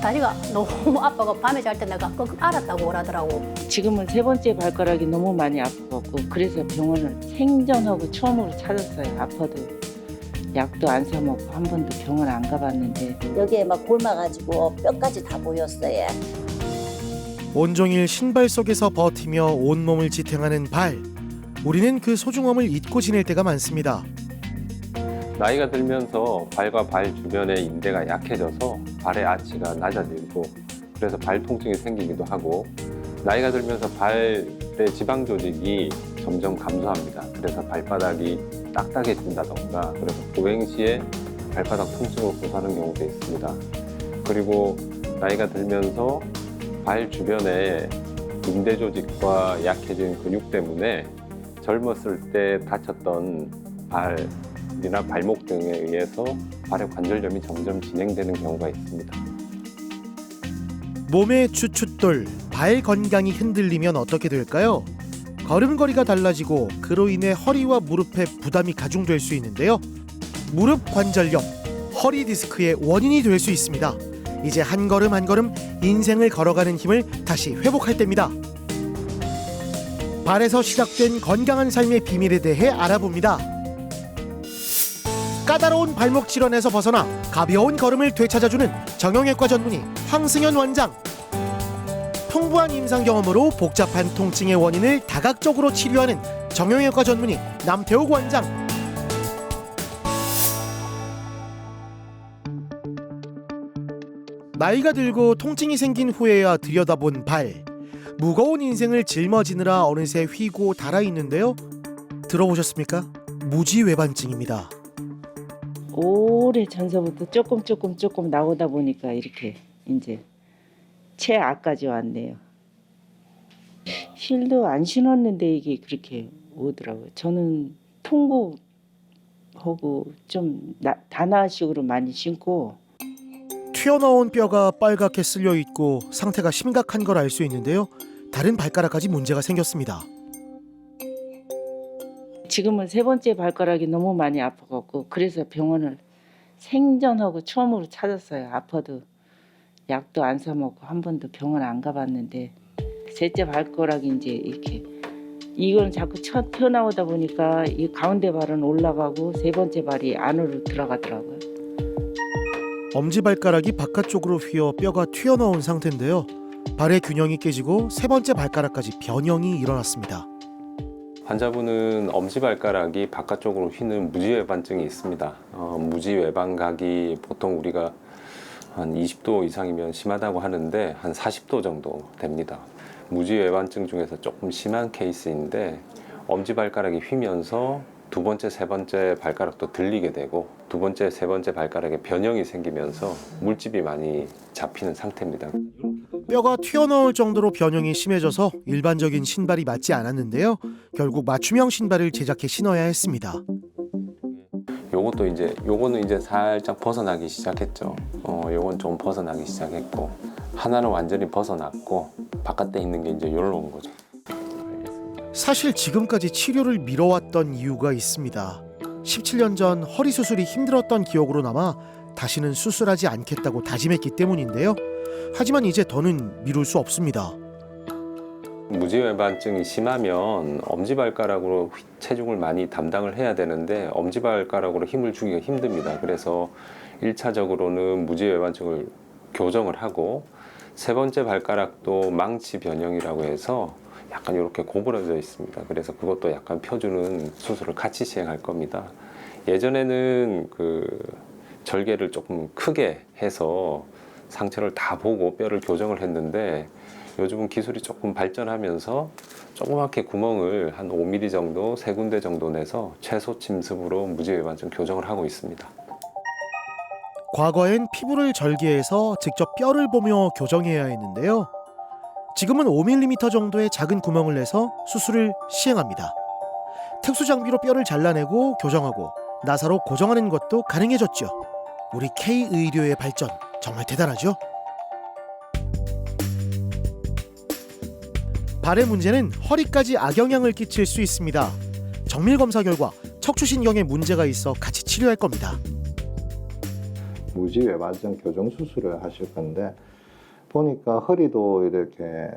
다리가 너무 아파가 밤에 잘 때 내가 꼭 알았다고 오라더라고. 지금은 세 번째 발가락이 너무 많이 아파갖고 그래서 병원을 생전하고 처음으로 찾았어요. 아파도 약도 안 사 먹고 한 번도 병원 안 가봤는데 여기에 막 곪아가지고 뼈까지 다 보였어요. 온종일 신발 속에서 버티며 온몸을 지탱하는 발. 우리는 그 소중함을 잊고 지낼 때가 많습니다. 나이가 들면서 발과 발 주변의 인대가 약해져서 발의 아치가 낮아지고 그래서 발 통증이 생기기도 하고 나이가 들면서 발의 지방 조직이 점점 감소합니다. 그래서 발바닥이 딱딱해진다던가 그래서 보행 시에 발바닥 통증을 호소하는 경우도 있습니다. 그리고 나이가 들면서 발 주변에 인대 조직과 약해진 근육 때문에 젊었을 때 다쳤던 발이나 발목 등에 의해서 발의 관절염이 점점 진행되는 경우가 있습니다. 몸의 주춧돌, 발 건강이 흔들리면 어떻게 될까요? 걸음걸이가 달라지고 그로 인해 허리와 무릎에 부담이 가중될 수 있는데요. 무릎 관절염, 허리 디스크의 원인이 될 수 있습니다. 이제 한 걸음 한 걸음 인생을 걸어가는 힘을 다시 회복할 때입니다. 발에서 시작된 건강한 삶의 비밀에 대해 알아봅니다. 까다로운 발목 질환에서 벗어나 가벼운 걸음을 되찾아주는 정형외과 전문의 황승현 원장. 풍부한 임상 경험으로 복잡한 통증의 원인을 다각적으로 치료하는 정형외과 전문의 남태욱 원장. 나이가 들고 통증이 생긴 후에야 들여다본 발. 무거운 인생을 짊어지느라 어느새 휘고 닳아 있는데요. 들어보셨습니까? 무지외반증입니다. 오래 전서부터 조금 나오다 보니까 이렇게 이제 최악까지 왔네요. 힐도 안 신었는데 이게 그렇게 오더라고요. 저는 통구하고 좀 단화식으로 많이 신고 튀어나온 뼈가 빨갛게 쓸려 있고 상태가 심각한 걸 알 수 있는데요. 다른 발가락까지 문제가 생겼습니다. 지금은 세 번째 발가락이 너무 많이 아파갖고 그래서 병원을 생전하고 처음으로 찾았어요. 아파도 약도 안 사 먹고 한 번도 병원 안 가봤는데 셋째 발가락이 이제 이렇게 이건 자꾸 튀어나오다 보니까 이 가운데 발은 올라가고 세 번째 발이 안으로 들어가더라고요. 엄지발가락이 바깥쪽으로 휘어 뼈가 튀어나온 상태인데요. 발의 균형이 깨지고 세 번째 발가락까지 변형이 일어났습니다. 환자분은 엄지발가락이 바깥쪽으로 휘는 무지외반증이 있습니다. 무지외반각이 보통 우리가 한 20도 이상이면 심하다고 하는데 한 40도 정도 됩니다. 무지외반증 중에서 조금 심한 케이스인데 엄지발가락이 휘면서 두 번째, 세 번째 발가락도 들리게 되고 두 번째, 세 번째 발가락에 변형이 생기면서 물집이 많이 잡히는 상태입니다. 뼈가 튀어나올 정도로 변형이 심해져서 일반적인 신발이 맞지 않았는데요. 결국 맞춤형 신발을 제작해 신어야 했습니다. 요거는 이제 살짝 벗어나기 시작했죠. 요건 좀 벗어나기 시작했고 하나는 완전히 벗어났고 바깥에 있는 게 이제 요런 거죠. 사실 지금까지 치료를 미뤄왔던 이유가 있습니다. 17년 전 허리 수술이 힘들었던 기억으로 남아 다시는 수술하지 않겠다고 다짐했기 때문인데요. 하지만 이제 더는 미룰 수 없습니다. 무지외반증이 심하면 엄지발가락으로 체중을 많이 담당을 해야 되는데 엄지발가락으로 힘을 주기가 힘듭니다. 그래서 1차적으로는 무지외반증을 교정을 하고 세 번째 발가락도 망치 변형이라고 해서 약간 이렇게 고부러져 있습니다. 그래서 그것도 약간 펴주는 수술을 같이 시행할 겁니다. 예전에는 그 절개를 조금 크게 해서 상처를 다 보고 뼈를 교정을 했는데 요즘은 기술이 조금 발전하면서 조그맣게 구멍을 한 5mm 정도, 3군데 정도 내서 최소 침습으로 무지외반증 교정을 하고 있습니다. 과거엔 피부를 절개해서 직접 뼈를 보며 교정해야 했는데요. 지금은 5mm 정도의 작은 구멍을 내서 수술을 시행합니다. 특수 장비로 뼈를 잘라내고 교정하고 나사로 고정하는 것도 가능해졌죠. 우리 K의료의 발전 정말 대단하죠? 발의 문제는 허리까지 악영향을 끼칠 수 있습니다. 정밀 검사 결과 척추신경에 문제가 있어 같이 치료할 겁니다. 무지외반증 교정 수술을 하실 건데 보니까 허리도 이렇게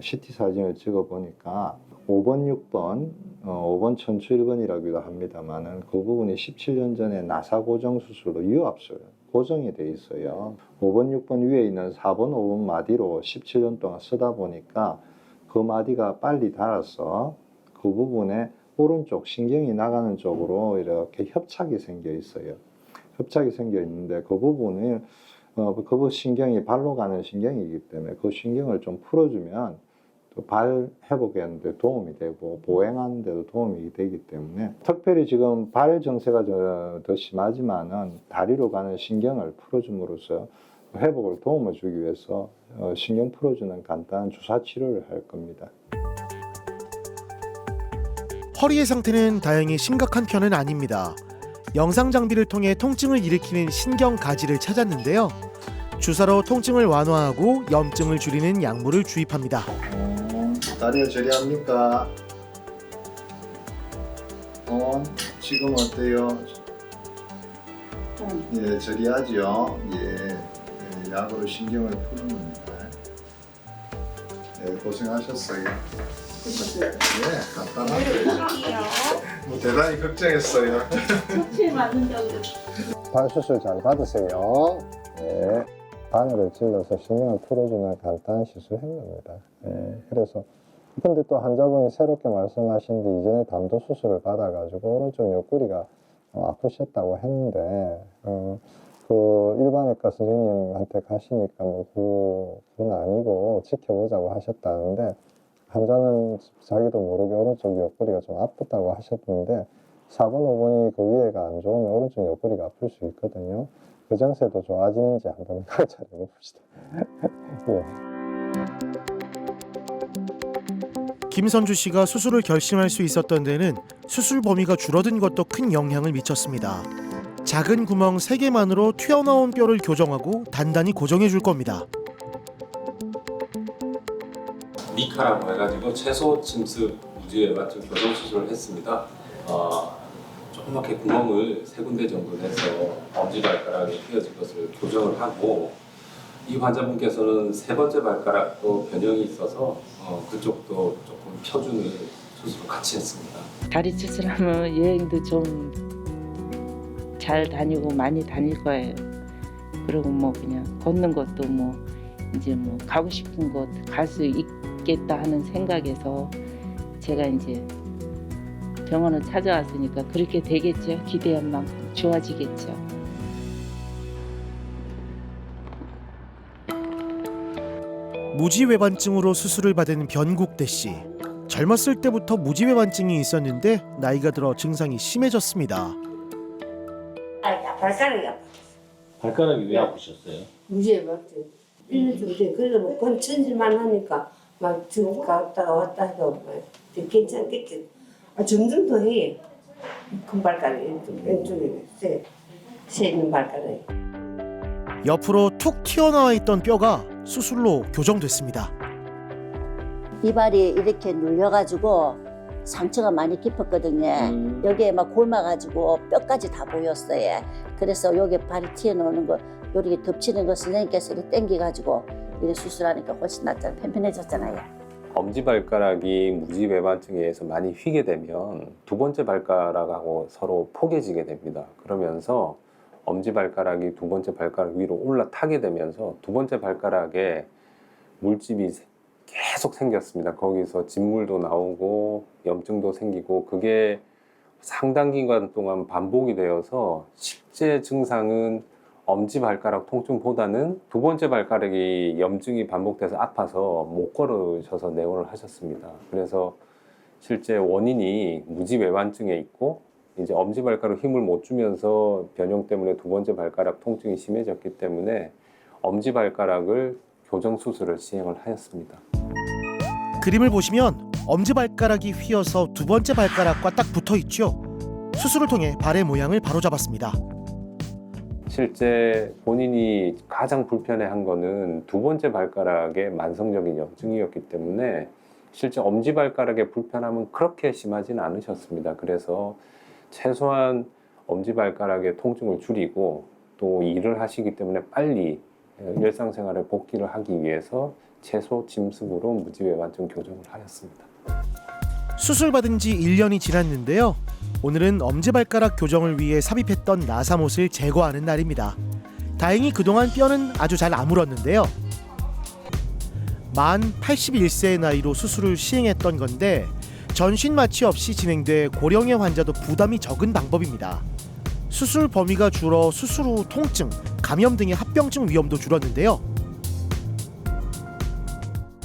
CT 사진을 찍어 보니까 5번, 6번, 5번 천추 1번이라고도 합니다만은 그 부분이 17년 전에 나사 고정 수술로 유압술 고정이 돼 있어요. 5번, 6번 위에 있는 4번, 5번 마디로 17년 동안 쓰다 보니까 그 마디가 빨리 닳아서 그 부분에 오른쪽 신경이 나가는 쪽으로 이렇게 협착이 생겨 있어요. 협착이 생겨 있는데 그 부분을 그 신경이 발로 가는 신경이기 때문에 그 신경을 좀 풀어주면 발 회복하는 데 도움이 되고 보행하는 데도 도움이 되기 때문에 특별히 지금 발 정세가 더 심하지만은 다리로 가는 신경을 풀어줌으로써 회복을 도움을 주기 위해서 신경 풀어주는 간단한 주사 치료를 할 겁니다. 허리의 상태는 다행히 심각한 편은 아닙니다. 영상 장비를 통해 통증을 일으키는 신경 가지를 찾았는데요. 주사로 통증을 완화하고 염증을 줄이는 약물을 주입합니다. 다리가 저리합니까? 지금 어때요? 예, 저리하죠. 예, 약으로 신경을 푸는 겁니다. 예, 고생하셨어요. 예, 간단하고요. 뭐 대단히 걱정했어요. 발 수술 잘 받으세요. 예. 바늘을 찔러서 신경을 풀어주는 간단한 시술을 한 겁니다. 예, 그래서 근데 또 환자분이 새롭게 말씀하시는데 이전에 담도 수술을 받아가지고 오른쪽 옆구리가 아프셨다고 했는데 그 일반외과 선생님한테 가시니까 뭐 그건 아니고 지켜보자고 하셨다는데 환자는 자기도 모르게 오른쪽 옆구리가 좀 아프다고 하셨는데 4번, 5번이 그 위에가 안 좋으면 오른쪽 옆구리가 아플 수 있거든요. 그 정세도 좋아지는지 한번 관찰해 봅시다. 예. 김선주 씨가 수술을 결심할 수 있었던 데는 수술 범위가 줄어든 것도 큰 영향을 미쳤습니다. 작은 구멍 3개만으로 튀어나온 뼈를 교정하고 단단히 고정해 줄 겁니다. 미카라고 해가지고 최소 침습 무지외반증 교정 수술을 했습니다. 조그맣게 구멍을 3군데 정도 내서 엄지발가락에 휘어진 것을 교정을 하고 이 환자분께서는 3번째 발가락도 변형이 있어서 그쪽도 조금 펴주는 수술을 같이 했습니다. 다리 수술하면 여행도 좀 잘 다니고 많이 다닐 거예요. 그리고 뭐 그냥 걷는 것도 뭐 이제 뭐 가고 싶은 곳 갈 수 있겠다 하는 생각에서 제가 이제 병원을 찾아왔으니까 그렇게 되겠죠. 기대한 만큼 좋아지겠죠. 무지외반증으로 수술을 받은 변국대 씨. 젊었을 때부터 무지외반증이 있었는데 나이가 들어 증상이 심해졌습니다. 발가락이 아파. 발가락이 왜 아프셨어요? 무지외반증. 1년 정도 돼. 그래도 뭐 건천질만 하니까 막 저기 갔다가 왔다 해도 괜찮겠지. 점점 더 해. 큰 발가락이 왼쪽에 세 있는 발가락이. 옆으로 툭 튀어나와 있던 뼈가 수술로 교정됐습니다. 이발이 이렇게 눌려가지고 상처가 많이 깊었거든요. 여기에 막 골마가지고 뼈까지 다 보였어요. 그래서 여기 발이 튀어나오는 거, 여기 덮치는 거 선생님께서 이렇게 당겨가지고 이렇게 수술하니까 훨씬 낫잖아요. 편편해졌잖아요. 엄지발가락이 무지외반증에 의해서 많이 휘게 되면 2번째 발가락하고 서로 포개지게 됩니다. 그러면서 엄지발가락이 2번째 발가락 위로 올라타게 되면서 2번째 발가락에 물집이 계속 생겼습니다. 거기서 진물도 나오고 염증도 생기고 그게 상당 기간 동안 반복이 되어서 실제 증상은 엄지발가락 통증보다는 2번째 발가락이 염증이 반복돼서 아파서 못 걸으셔서 내원을 하셨습니다. 그래서 실제 원인이 무지외반증에 있고 이제 엄지발가락 힘을 못 주면서 변형 때문에 2번째 발가락 통증이 심해졌기 때문에 엄지발가락을 교정 수술을 시행을 하였습니다. 그림을 보시면 엄지발가락이 휘어서 2번째 발가락과 딱 붙어 있죠. 수술을 통해 발의 모양을 바로잡았습니다. 실제 본인이 가장 불편해한 거는 2번째 발가락의 만성적인 염증이었기 때문에 실제 엄지발가락의 불편함은 그렇게 심하지는 않으셨습니다. 그래서 최소한 엄지발가락의 통증을 줄이고 또 일을 하시기 때문에 빨리 일상생활에 복귀를 하기 위해서 최소 짐승으로 무지외반증 교정을 하였습니다. 수술받은 지 1년이 지났는데요. 오늘은 엄지발가락 교정을 위해 삽입했던 나사못을 제거하는 날입니다. 다행히 그동안 뼈는 아주 잘 아물었는데요. 만 81세의 나이로 수술을 시행했던 건데 전신 마취 없이 진행돼 고령의 환자도 부담이 적은 방법입니다. 수술 범위가 줄어 수술 후 통증, 감염 등의 합병증 위험도 줄었는데요.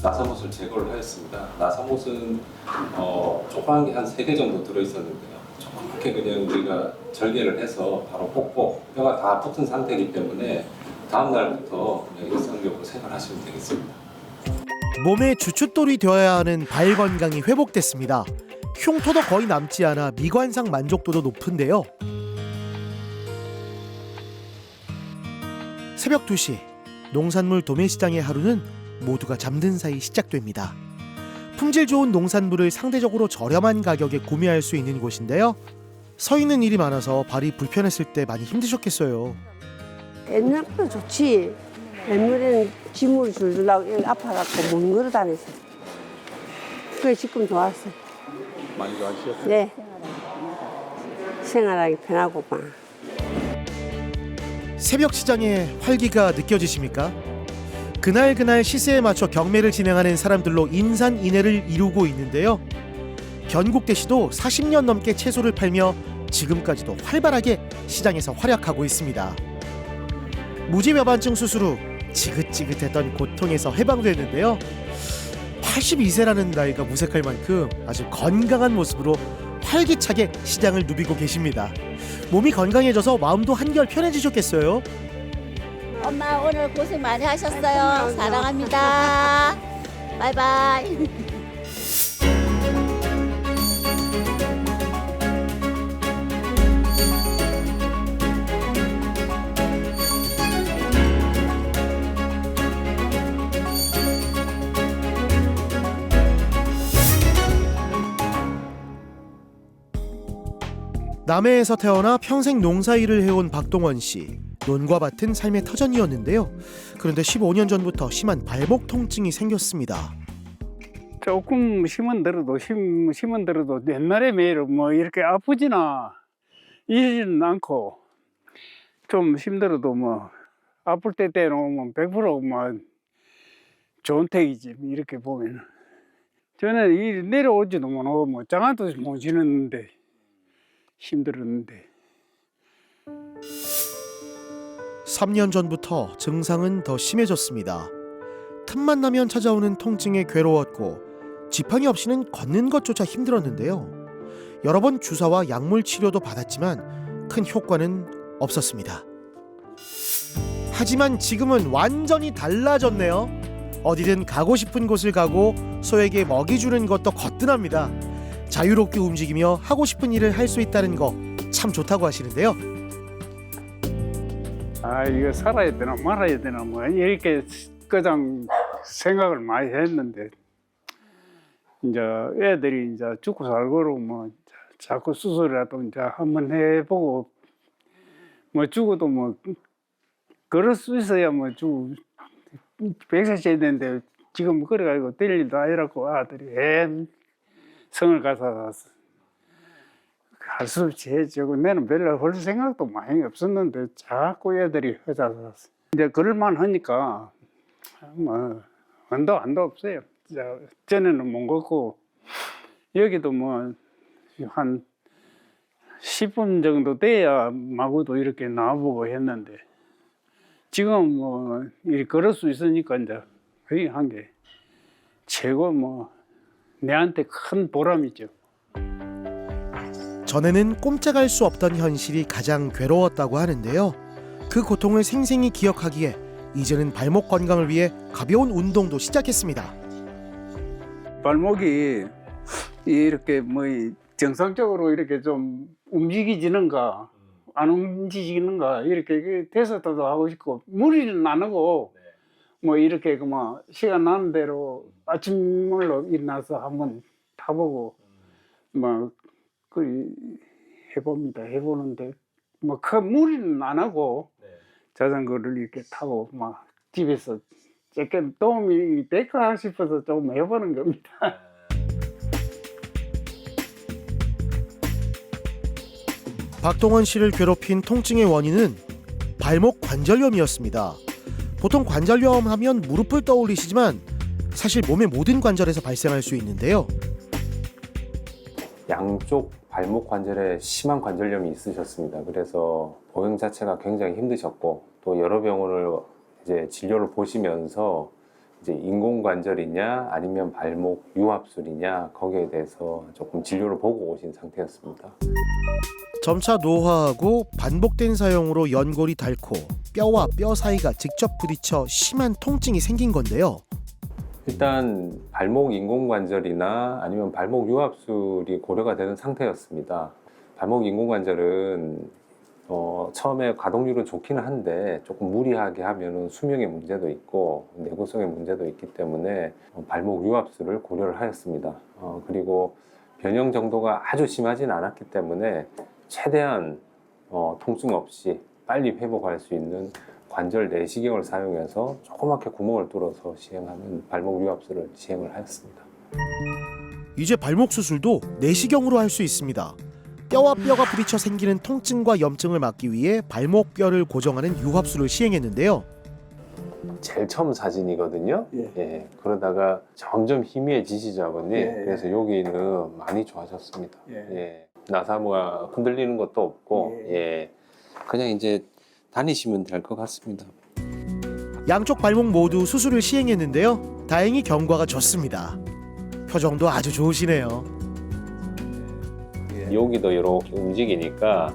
나사못을 제거를 하였습니다. 나사못은 조그만 게 한 3개 정도 들어있었는데요. 조그맣게 그냥 우리가 절개를 해서 바로 뽁뽁 뼈가 다 붙은 상태이기 때문에 다음 날부터 그냥 일상적으로 생활하시면 되겠습니다. 몸의 주춧돌이 되어야 하는 발 건강이 회복됐습니다. 흉터도 거의 남지 않아 미관상 만족도도 높은데요. 새벽 2시 농산물 도매시장의 하루는 모두가 잠든 사이 시작됩니다. 품질 좋은 농산물을 상대적으로 저렴한 가격에 구매할 수 있는 곳인데요. 서 있는 일이 많아서 발이 불편했을 때 많이 힘드셨겠어요. 옛날보다 좋지. 옛날에는 짐을 줄라고 아파갖고 못 걸어 다녔어. 그게 지금 좋았어. 많이 좋아하셨어요? 네. 생활하기 편하고 막. 새벽 시장의 활기가 느껴지십니까? 그날 시세에 맞춰 경매를 진행하는 사람들로 인산인해를 이루고 있는데요. 변국대시도 40년 넘게 채소를 팔며 지금까지도 활발하게 시장에서 활약하고 있습니다. 무지외반증 수술 후 지긋지긋했던 고통에서 해방됐는데요. 82세라는 나이가 무색할 만큼 아주 건강한 모습으로 활기차게 시장을 누비고 계십니다. 몸이 건강해져서 마음도 한결 편해지셨겠어요? 엄마 오늘 고생 많이 하셨어요. 사랑합니다. 바이바이. 남해에서 태어나 평생 농사일을 해온 박동원 씨. 논과 밭은 삶의 터전이었는데요. 그런데 15년 전부터 심한 발목 통증이 생겼습니다. 조금 심은 들어도 옛날에 매일 뭐 이렇게 아프지나 이러지는 않고 좀 힘들어도 뭐 아플 때는 100%뭐 좋은 택이지 이렇게 보면. 저는 이 내려오지도 못하고 뭐 장난도 못 지냈는데 힘들었는데. 3년 전부터 증상은 더 심해졌습니다. 틈만 나면 찾아오는 통증에 괴로웠고 지팡이 없이는 걷는 것조차 힘들었는데요. 여러 번 주사와 약물 치료도 받았지만 큰 효과는 없었습니다. 하지만 지금은 완전히 달라졌네요. 어디든 가고 싶은 곳을 가고 소에게 먹이 주는 것도 거뜬합니다. 자유롭게 움직이며 하고 싶은 일을 할 수 있다는 거 참 좋다고 하시는데요. 아 이거 살아야 되나 말아야 되나 뭐 이렇게 그냥 생각을 많이 했는데 이제 애들이 이제 죽고 살고로 뭐 자꾸 수술이라도 이제 한번 해보고 뭐 죽어도 뭐 걸을 수 있어야 뭐 죽 100세 되는데 지금 그래가지고 될 일도 아니라고 아들이 성을 가서 할 수 없이 해주고 나는 별로 할 생각도 많이 없었는데 자꾸 애들이 하자서 이제 그럴만 하니까 뭐 안도 없어요. 전에는 못 걷고 여기도 뭐 한 10분 정도 돼야 마구도 이렇게 나와보고 했는데 지금 뭐 이렇게 걸을 수 있으니까 이제 거의 한 게 최고 뭐 내한테 큰 보람이죠. 전에는 꼼짝할 수 없던 현실이 가장 괴로웠다고 하는데요. 그 고통을 생생히 기억하기에 이제는 발목 건강을 위해 가벼운 운동도 시작했습니다. 발목이 이렇게 뭐 정상적으로 이렇게 좀 움직이지는가 안 움직이는가 이렇게 테스트도 하고 싶고 무리는 안 하고 뭐 이렇게 뭐 시간 나는 대로 아침물로 일어나서 한번 타보고 뭐 그 해봅니다. 해보는데 뭐 큰 무리는 안 하고 자전거를 이렇게 타고 막 집에서 조금 도움이 될까 싶어서 좀 해보는 겁니다. 박동원 씨를 괴롭힌 통증의 원인은 발목 관절염이었습니다. 보통 관절염 하면 무릎을 떠올리시지만 사실 몸의 모든 관절에서 발생할 수 있는데요. 양쪽 발목 관절에 심한 관절염이 있으셨습니다. 그래서 보행 자체가 굉장히 힘드셨고 또 여러 병원을 이제 진료를 보시면서 이제 인공관절이냐 아니면 발목 유합술이냐 거기에 대해서 조금 진료를 보고 오신 상태였습니다. 점차 노화하고 반복된 사용으로 연골이 닳고 뼈와 뼈 사이가 직접 부딪혀 심한 통증이 생긴 건데요. 일단 발목 인공관절이나 아니면 발목 유합술이 고려가 되는 상태였습니다. 발목 인공관절은 처음에 가동률은 좋기는 한데 조금 무리하게 하면 수명의 문제도 있고 내구성의 문제도 있기 때문에 발목 유합술을 고려를 하였습니다. 그리고 변형 정도가 아주 심하진 않았기 때문에 최대한 통증 없이 빨리 회복할 수 있는 관절 내시경을 사용해서 조그맣게 구멍을 뚫어서 시행하는 발목 유합술을 시행을 하였습니다. 이제 발목 수술도 내시경으로 할 수 있습니다. 뼈와 뼈가 부딪혀 생기는 통증과 염증을 막기 위해 발목 뼈를 고정하는 유합술을 시행했는데요. 제일 처음 사진이거든요. 예. 그러다가 점점 희미해지시죠, 아버님. 그래서 여기는 많이 좋아졌습니다. 예. 나사무가 흔들리는 것도 없고, 그냥 이제 다니시면 될 것 같습니다. 양쪽 발목 모두 수술을 시행했는데요. 다행히 경과가 좋습니다. 표정도 아주 좋으시네요. 여기도 이렇게 움직이니까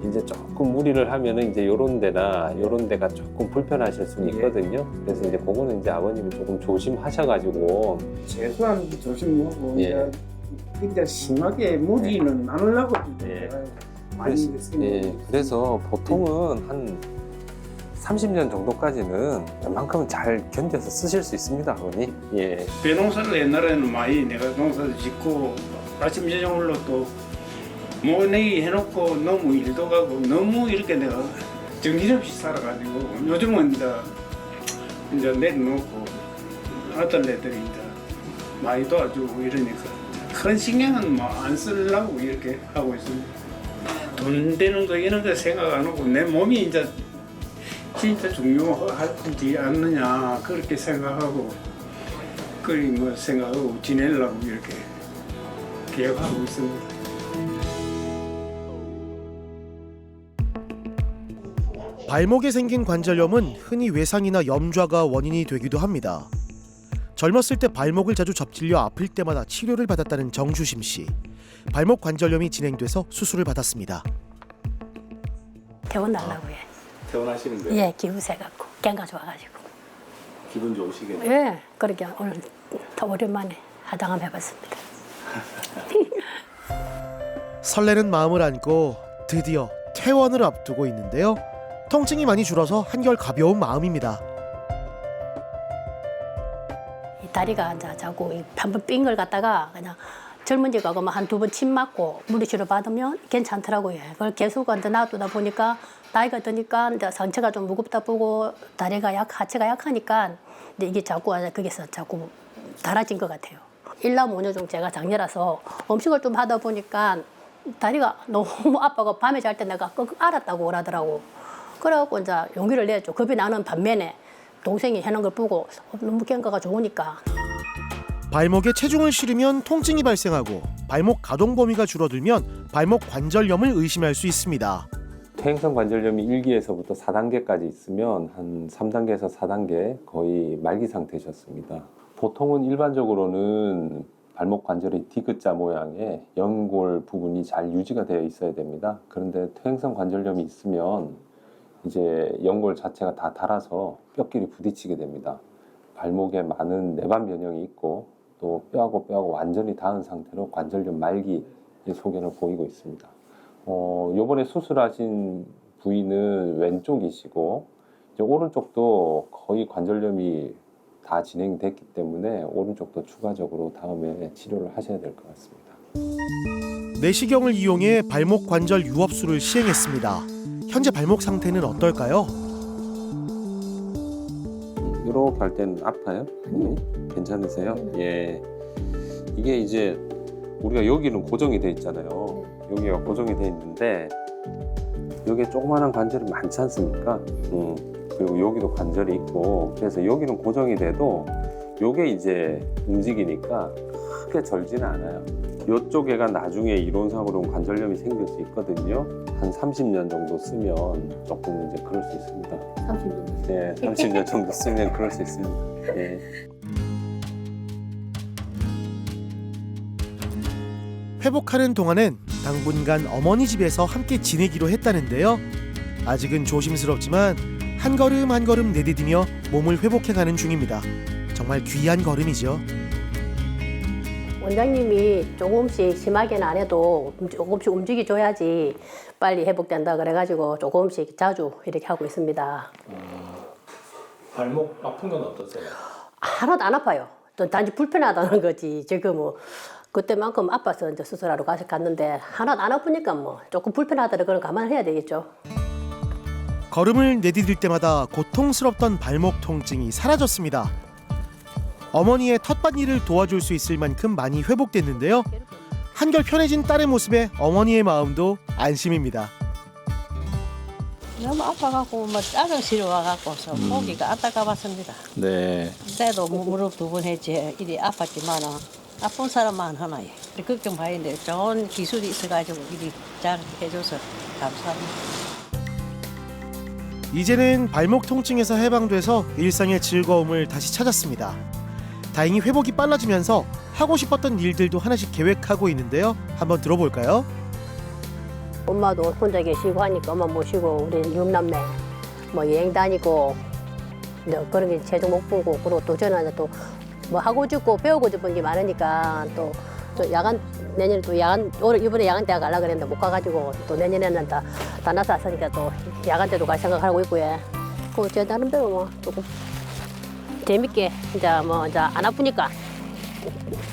이제 조금 무리를 하면은 이제 요런 데가 조금 불편하실 수는 있거든요. 그래서 이제 그거는 이제 아버님이 조금 조심하셔가지고 최소한 조심하고 이제 심하게 무리는 안 하려고 그래서 보통은 한 30년 정도까지는 웬만큼은 잘 견뎌서 쓰실 수 있습니다, 아버님. 배농사를 옛날에는 많이 내가 농사도 짓고 아침 저녁으로 또 모내기 해놓고 너무 일도 가고 너무 이렇게 내가 정신없이 살아가지고 요즘은 이제 내려놓고 아들네들이 이제 많이 도와주고 이러니까 큰 신경은 뭐 안 쓰려고 이렇게 하고 있습니다. 돈 되는 거 이런 거 생각 안 하고 내 몸이 이제 진짜 중요하지 않느냐 그렇게 생각하고 그리 뭐 생각하고 지내려고 이렇게 계획하고 있습니다. 발목에 생긴 관절염은 흔히 외상이나 염좌가 원인이 되기도 합니다. 젊었을 때 발목을 자주 접질려 아플 때마다 치료를 받았다는 정주심 씨. 발목 관절염이 진행돼서 수술을 받았습니다. 퇴원하려고 해. 퇴원하시는데 예, 기우새 갖고 갱가 좋아가지고. 기분 좋으시겠네요. 예, 그렇게 오늘 더 오랜만에 하당 한번 해봤습니다. 설레는 마음을 안고 드디어 퇴원을 앞두고 있는데요. 통증이 많이 줄어서 한결 가벼운 마음입니다. 이 다리가 이제 자꾸 한번 빙글 갔다가 그냥 젊은이 가고 한두 번 침 맞고 물리치료 받으면 괜찮더라고요. 그걸 계속 놔두다 보니까 나이가 드니까 이제 상체가 좀 무겁다 보고 다리가 하체가 약하니까 근데 이게 자꾸 거기서 자꾸 달아진 것 같아요. 1남 5년 중 제가 장녀라서 음식을 좀 하다 보니까 다리가 너무 아파서 밤에 잘 때 내가 꼭 알았다고 그러더라고. 그래갖고 이제 용기를 내죠. 겁이 나는 반면에 동생이 해놓은 걸 보고 너무 갱가가 좋으니까. 발목에 체중을 실으면 통증이 발생하고 발목 가동 범위가 줄어들면 발목 관절염을 의심할 수 있습니다. 퇴행성 관절염이 1기에서부터 4단계까지 있으면 한 3단계에서 4단계 거의 말기 상태셨습니다. 보통은 일반적으로는 발목 관절이 D자 모양의 연골 부분이 잘 유지가 되어 있어야 됩니다. 그런데 퇴행성 관절염이 있으면 이제 연골 자체가 다 닳아서 뼈끼리 부딪히게 됩니다. 발목에 많은 내반 변형이 있고 또 뼈하고 뼈하고 완전히 닿은 상태로 관절염 말기 소견을 보이고 있습니다. 요번에 수술하신 부위는 왼쪽이시고 이제 오른쪽도 거의 관절염이 다 진행됐기 때문에 오른쪽도 추가적으로 다음에 치료를 하셔야 될 것 같습니다. 내시경을 이용해 발목 관절 유합술을 시행했습니다. 현재 발목 상태는 어떨까요? 이렇게 할 때는 아파요? 괜찮으세요? 예. 이게 이제 우리가 여기는 고정이 돼 있잖아요. 여기가 고정이 돼 있는데 여기에 조그마한 관절이 많지 않습니까? 그리고 여기도 관절이 있고 그래서 여기는 고정이 돼도 요게 이제 움직이니까 크게 절지는 않아요. 요쪽에가 나중에 이론상으로 관절염이 생길 수 있거든요. 한 30년 정도 쓰면 조금 이제 그럴 수 있습니다. 30년. 네, 30년 정도 쓰면 그럴 수 있습니다. 네. 회복하는 동안은 당분간 어머니 집에서 함께 지내기로 했다는데요. 아직은 조심스럽지만 한 걸음 한 걸음 내디디며 몸을 회복해가는 중입니다. 정말 귀한 걸음이죠. 원장님이 조금씩 심하게는 안 해도 조금씩 움직여줘야지 빨리 회복된다 그래가지고 조금씩 자주 이렇게 하고 있습니다. 발목 아픈 건 어떠세요? 하나도 안 아파요. 또 단지 불편하다는 거지. 지금 뭐 그때만큼 아파서 이제 수술하러 갔는데 하나도 안 아프니까 뭐 조금 불편하더라도 그건 감안해야 되겠죠. 걸음을 내디딜 때마다 고통스럽던 발목 통증이 사라졌습니다. 어머니의 텃밭일을 도와줄 수 있을 만큼 많이 회복됐는데요. 한결 편해진 딸의 모습에 어머니의 마음도 안심입니다. 너무 아파갖고 뭐 작은 시로 와갖고서 보기가 안타까웠습니다. 네. 그때도 무릎 2번 했지 이리 아팠지만은 아픈 사람만 하나요. 걱정 많이인데 좋은 기술이 있어가지고 이리 잘 해줘서 감사합니다. 이제는 발목 통증에서 해방돼서 일상의 즐거움을 다시 찾았습니다. 다행히 회복이 빨라지면서 하고 싶었던 일들도 하나씩 계획하고 있는데요. 한번 들어볼까요? 엄마도 혼자 계시고 하니까 엄마 모시고 우리 6남매 뭐 여행 다니고 이제 그런 게 최종 목표고 그리고 또 저는 또 뭐 하고 싶고 배우고 싶은 게 많으니까 또 야간 내년에 또 야간 이번에 야간 대학 가려고 그랬는데 못 가가지고 또 내년에는 다 나서 왔으니까 또 야간 때도 갈 생각하고 있고요. 그 제 나름대로 뭐 조금 재밌게 이제 뭐 이제 안 아프니까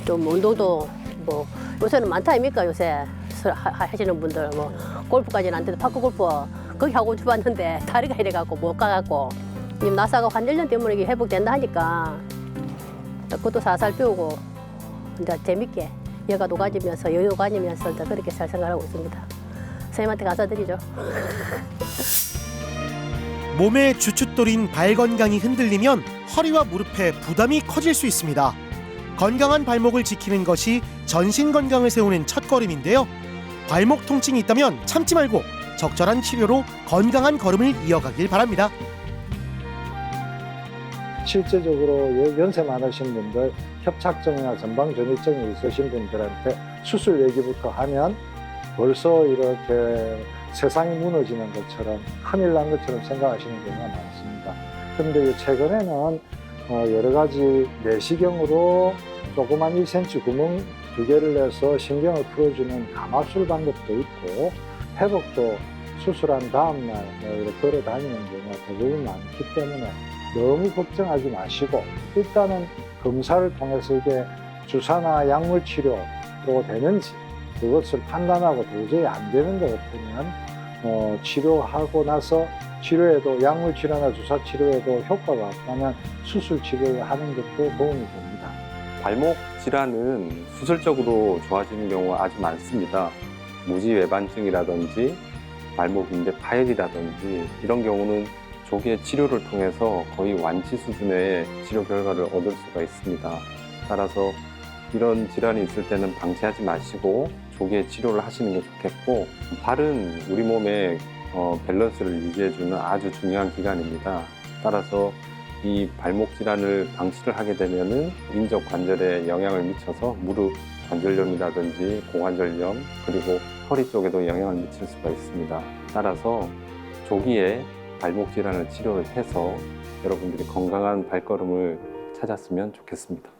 좀 운동도 뭐 요새는 많다 아닙니까 요새 하시는 분들 뭐 골프까지는 안 돼도 파크 골프 거기 하고 싶었는데 다리가 이래갖고 못 가갖고 지금 나사가 관절염 때문에 이게 회복된다 하니까 그것도 살살 배우고 이제 재밌게 여가도 가지면서 여유도 가지면서 이제 그렇게 살 생각하고 있습니다. 선생님한테 감사드리죠. 몸의 주춧돌인 발 건강이 흔들리면 허리와 무릎에 부담이 커질 수 있습니다. 건강한 발목을 지키는 것이 전신 건강을 세우는 첫걸음인데요. 발목 통증이 있다면 참지 말고 적절한 치료로 건강한 걸음을 이어가길 바랍니다. 실제적으로 연세 많으신 분들, 협착증이나 전방전이증이 있으신 분들한테 수술 얘기부터 하면 벌써 이렇게 세상이 무너지는 것처럼 큰일 난 것처럼 생각하시는 경우가 많습니다. 그런데 최근에는 여러 가지 내시경으로 조그만 1cm 구멍 2개를 내서 신경을 풀어주는 감압술 방법도 있고 회복도 수술한 다음날 이렇게 걸어 다니는 경우가 대부분 많기 때문에 너무 걱정하지 마시고 일단은 검사를 통해서 이게 주사나 약물 치료로 되는지 그것을 판단하고 도저히 안 되는 것 같으면 치료하고 나서 치료에도 약물 치료나 주사 치료에도 효과가 없다면 수술 치료를 하는 것도 도움이 됩니다. 발목 질환은 수술적으로 좋아지는 경우가 아주 많습니다. 무지외반증이라든지 발목 인대 파열이라든지 이런 경우는 조기의 치료를 통해서 거의 완치 수준의 치료 결과를 얻을 수가 있습니다. 따라서 이런 질환이 있을 때는 방치하지 마시고 조기에 치료를 하시는 게 좋겠고 발은 우리 몸의 밸런스를 유지해주는 아주 중요한 기관입니다. 따라서 이 발목 질환을 방치를 하게 되면은 인적 관절에 영향을 미쳐서 무릎 관절염이라든지 고관절염 그리고 허리 쪽에도 영향을 미칠 수가 있습니다. 따라서 조기에 발목 질환을 치료를 해서 여러분들이 건강한 발걸음을 찾았으면 좋겠습니다.